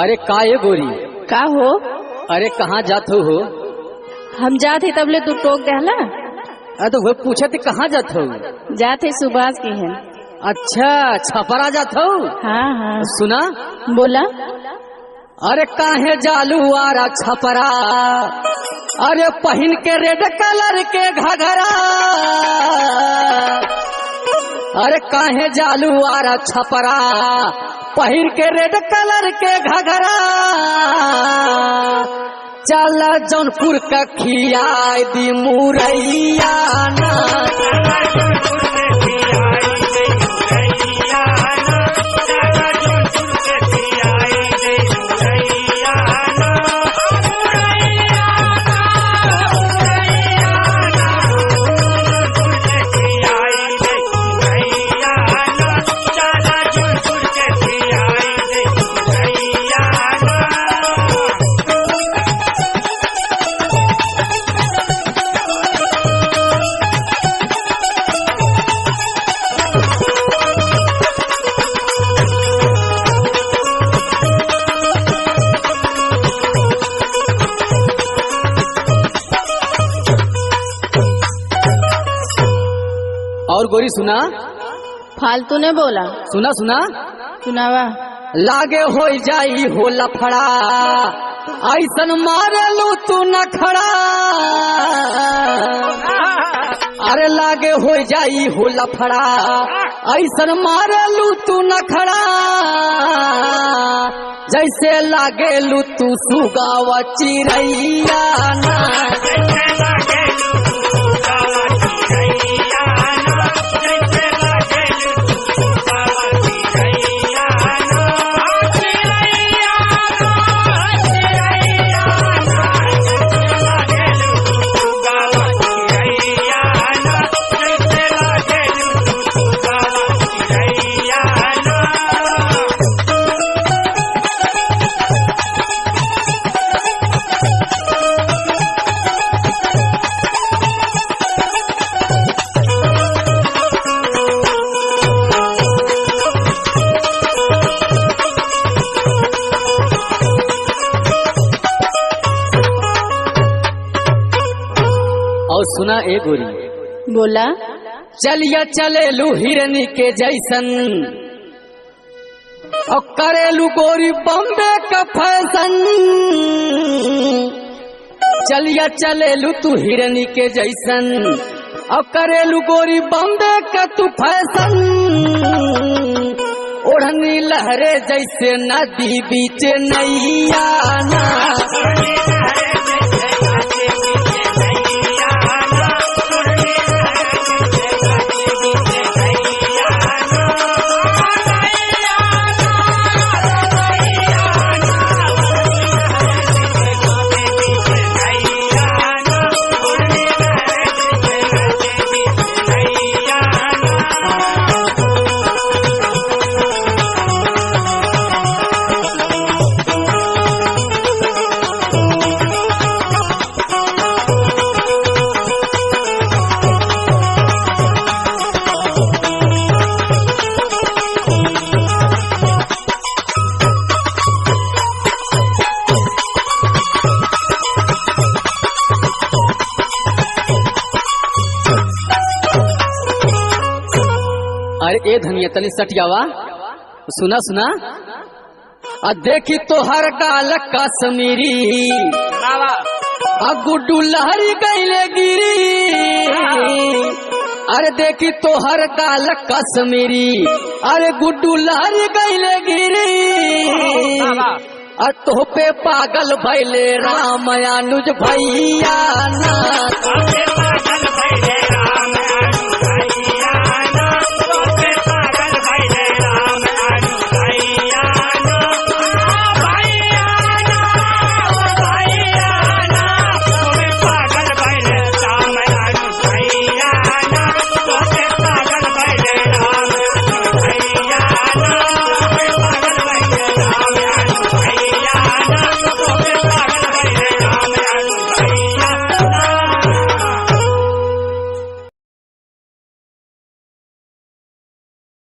अरे का ये गोरी, का हो? अरे कहाँ जात हो? हम जाते तबले तू टोक देहला। अरे तो वो पूछे थे कहाँ जात हो? जाते सुभाष की है। अच्छा छपरा जात हो? हाँ हाँ सुना बोला। अरे काहे जालू आरा छपरा, अरे पहन के रेड कलर के घघरा। अरे काहे जालू आरा छपरा, पहिर के रेड कलर के घघरा। चल जौनपुर का खियाई दी मुरैया ना। और गोरी सुना, फालतू ने बोला। सुना सुना सुनावा। लागे हो जाई हो लफड़ा, ऐसन मारलू तू न खड़ा। अरे लागे हो जाई हो लफड़ा, ऐसन मारलू तू न खड़ा। जैसे लागेलू तू सुगावा चिरैया ना। और सुना ए गोरी, बोला। चलिया चलेलू हिरनी के जैसन, और करेलू गोरी बम्बे का फैशन। चलिया चलेलू तू हिरनी के जैसन, और करेलू गोरी बम्बे का तू फैशन। ओढ़नी लहरे जैसे नदी बीच नैया ना। अरे ए धनिया तनी सटियावा, सुना सुना। देखी तो हर गाल कश्मीरी, गुड्डू लहरी गईले गिरी। अरे देखी तो हर गाल कश्मीरी, अरे गुड्डू लहरी गईले गिरी। तो पे पागल भैले राम अनुज भैया ना।